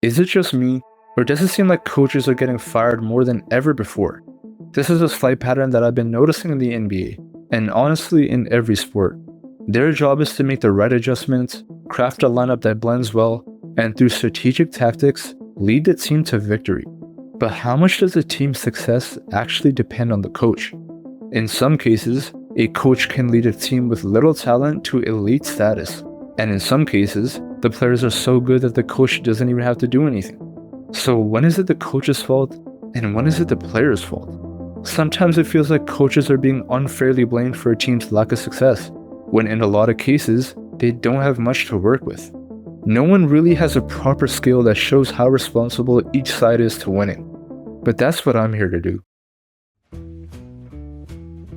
Is it just me, or does it seem like coaches are getting fired more than ever before? This is a slight pattern that I've been noticing in the NBA, and honestly in every sport. Their job is to make the right adjustments, craft a lineup that blends well, and through strategic tactics, lead the team to victory. But how much does a team's success actually depend on the coach? In some cases, a coach can lead a team with little talent to elite status. And in some cases, the players are so good that the coach doesn't even have to do anything. So when is it the coach's fault, and when is it the player's fault? Sometimes it feels like coaches are being unfairly blamed for a team's lack of success, when in a lot of cases, they don't have much to work with. No one really has a proper scale that shows how responsible each side is to winning. But that's what I'm here to do.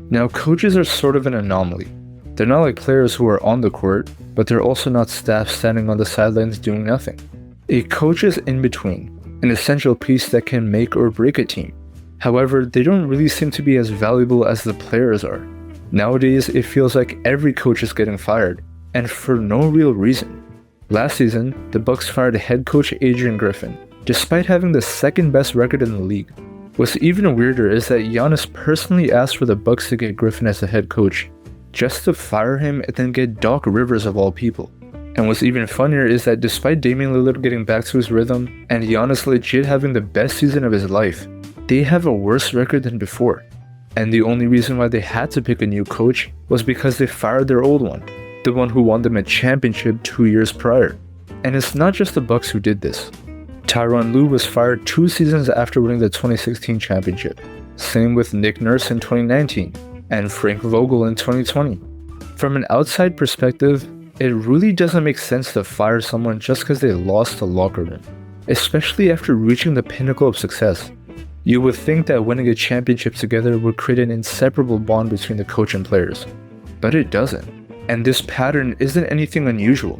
Now, coaches are sort of an anomaly. They're not like players who are on the court, but they're also not staff standing on the sidelines doing nothing. A coach is in between, an essential piece that can make or break a team. However, they don't really seem to be as valuable as the players are. Nowadays, it feels like every coach is getting fired, and for no real reason. Last season, the Bucks fired head coach Adrian Griffin, despite having the second best record in the league. What's even weirder is that Giannis personally asked for the Bucks to get Griffin as the head coach, just to fire him and then get Doc Rivers of all people. And what's even funnier is that despite Damian Lillard getting back to his rhythm and Giannis legit having the best season of his life, they have a worse record than before. And the only reason why they had to pick a new coach was because they fired their old one, the one who won them a championship 2 years prior. And it's not just the Bucks who did this. Tyronn Lue was fired 2 seasons after winning the 2016 championship. Same with Nick Nurse in 2019 and Frank Vogel in 2020. From an outside perspective, it really doesn't make sense to fire someone just because they lost the locker room, especially after reaching the pinnacle of success. You would think that winning a championship together would create an inseparable bond between the coach and players, but it doesn't. And this pattern isn't anything unusual.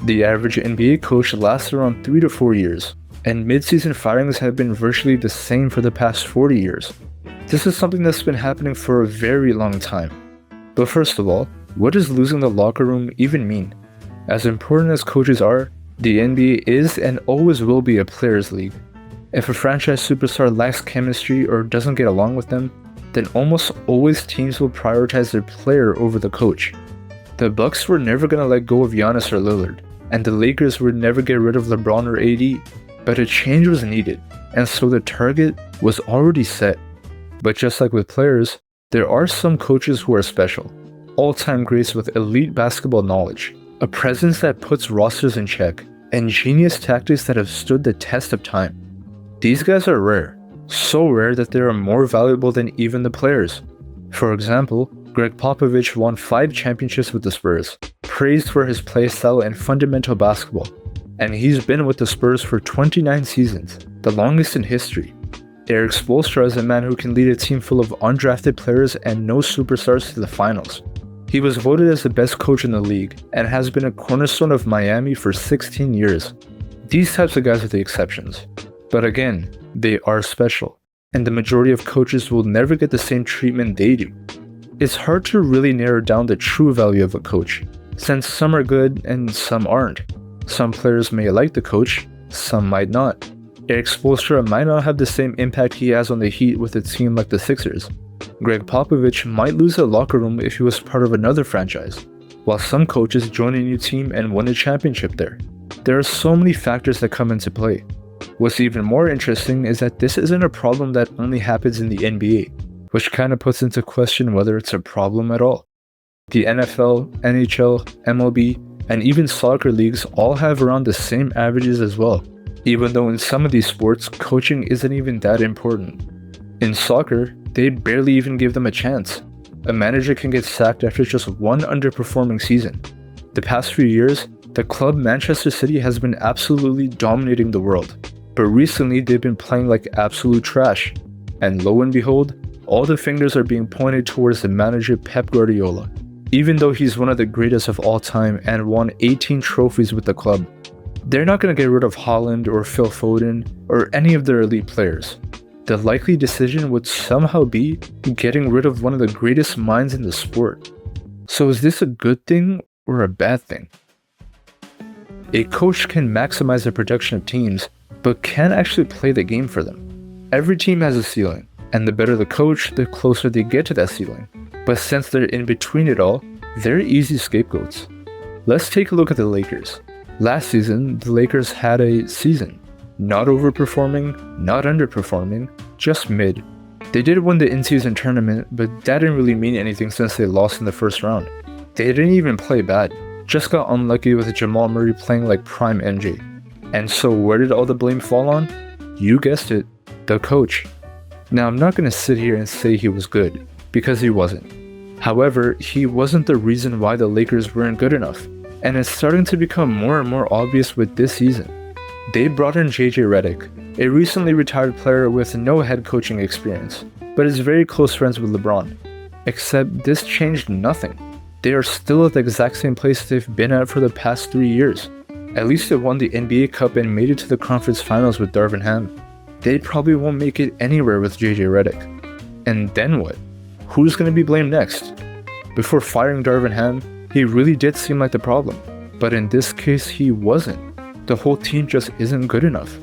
The average NBA coach lasts around 3 to 4 years, and mid-season firings have been virtually the same for the past 40 years. This is something that's been happening for a very long time. But first of all, what does losing the locker room even mean? As important as coaches are, the NBA is and always will be a players' league. If a franchise superstar lacks chemistry or doesn't get along with them, then almost always teams will prioritize their player over the coach. The Bucks were never going to let go of Giannis or Lillard, and the Lakers would never get rid of LeBron or AD, but a change was needed, and so the target was already set. But just like with players, there are some coaches who are special, all-time greats with elite basketball knowledge, a presence that puts rosters in check, and genius tactics that have stood the test of time. These guys are rare, so rare that they are more valuable than even the players. For example, Greg Popovich won 5 championships with the Spurs, praised for his playstyle and fundamental basketball, and he's been with the Spurs for 29 seasons, the longest in history. Erik Spoelstra is a man who can lead a team full of undrafted players and no superstars to the finals. He was voted as the best coach in the league and has been a cornerstone of Miami for 16 years. These types of guys are the exceptions. But again, they are special, and the majority of coaches will never get the same treatment they do. It's hard to really narrow down the true value of a coach, since some are good and some aren't. Some players may like the coach, some might not. Erik Spoelstra might not have the same impact he has on the Heat with a team like the Sixers. Greg Popovich might lose a locker room if he was part of another franchise, while some coaches join a new team and win a championship there. There are so many factors that come into play. What's even more interesting is that this isn't a problem that only happens in the NBA, which kind of puts into question whether it's a problem at all. The NFL, NHL, MLB, and even soccer leagues all have around the same averages as well, even though in some of these sports, coaching isn't even that important. In soccer, they barely even give them a chance. A manager can get sacked after just one underperforming season. The past few years, the club Manchester City has been absolutely dominating the world, but recently they've been playing like absolute trash. And lo and behold, all the fingers are being pointed towards the manager Pep Guardiola, even though he's one of the greatest of all time and won 18 trophies with the club. They're not going to get rid of Haaland or Phil Foden or any of their elite players. The likely decision would somehow be getting rid of one of the greatest minds in the sport. So is this a good thing or a bad thing? A coach can maximize the production of teams but can't actually play the game for them. Every team has a ceiling, and the better the coach, the closer they get to that ceiling. But since they're in between it all, they're easy scapegoats. Let's take a look at the Lakers. Last season, the Lakers had a season. Not overperforming, not underperforming, just mid. They did win the in-season tournament, but that didn't really mean anything since they lost in the first round. They didn't even play bad, just got unlucky with Jamal Murray playing like prime MJ. And so where did all the blame fall on? You guessed it, the coach. Now I'm not going to sit here and say he was good, because he wasn't. However, he wasn't the reason why the Lakers weren't good enough, and it's starting to become more and more obvious with this season. They brought in JJ Redick, a recently retired player with no head coaching experience, but is very close friends with LeBron. Except this changed nothing. They are still at the exact same place they've been at for the past 3 years. At least they won the NBA Cup and made it to the conference finals with Darvin Ham. They probably won't make it anywhere with JJ Redick. And then what? Who's going to be blamed next? Before firing Darvin Ham, he really did seem like the problem. But in this case, he wasn't. The whole team just isn't good enough.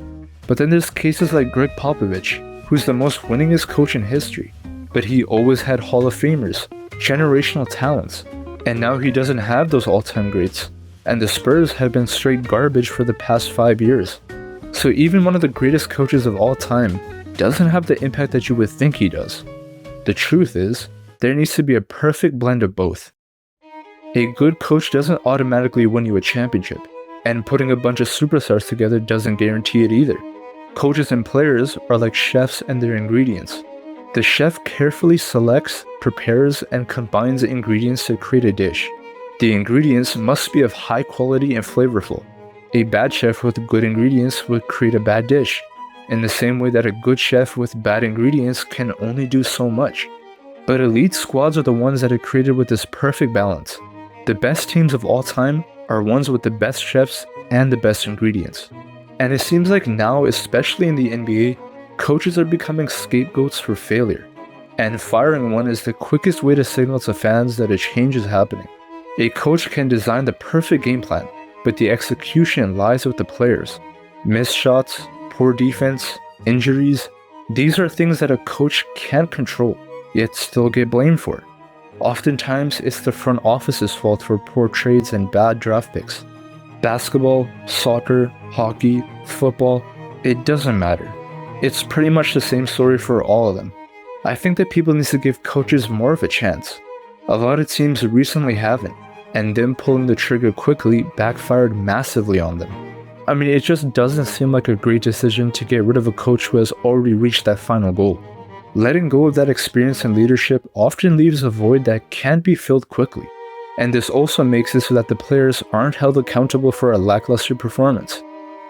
But then there's cases like Greg Popovich, who's the most winningest coach in history. But he always had Hall of Famers, generational talents. And now he doesn't have those all-time greats. And the Spurs have been straight garbage for the past 5 years. So even one of the greatest coaches of all time doesn't have the impact that you would think he does. The truth is, there needs to be a perfect blend of both. A good coach doesn't automatically win you a championship, and putting a bunch of superstars together doesn't guarantee it either. Coaches and players are like chefs and their ingredients. The chef carefully selects, prepares, and combines ingredients to create a dish. The ingredients must be of high quality and flavorful. A bad chef with good ingredients would create a bad dish, in the same way that a good chef with bad ingredients can only do so much. But elite squads are the ones that are created with this perfect balance. The best teams of all time are ones with the best chefs and the best ingredients. And it seems like now, especially in the NBA, coaches are becoming scapegoats for failure. And firing one is the quickest way to signal to fans that a change is happening. A coach can design the perfect game plan, but the execution lies with the players. Missed shots, poor defense, injuries, these are things that a coach can't control, yet still get blamed for. Oftentimes, it's the front office's fault for poor trades and bad draft picks. Basketball, soccer, hockey, football, it doesn't matter. It's pretty much the same story for all of them. I think that people need to give coaches more of a chance. A lot of teams recently haven't, and them pulling the trigger quickly backfired massively on them. I mean, it just doesn't seem like a great decision to get rid of a coach who has already reached that final goal. Letting go of that experience and leadership often leaves a void that can't be filled quickly. And this also makes it so that the players aren't held accountable for a lackluster performance.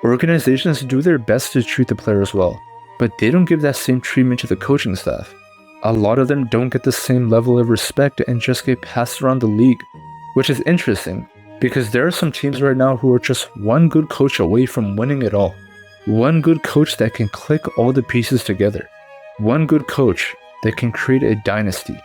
Organizations do their best to treat the players well, but they don't give that same treatment to the coaching staff. A lot of them don't get the same level of respect and just get passed around the league, which is interesting because there are some teams right now who are just one good coach away from winning it all. One good coach that can click all the pieces together. One good coach that can create a dynasty.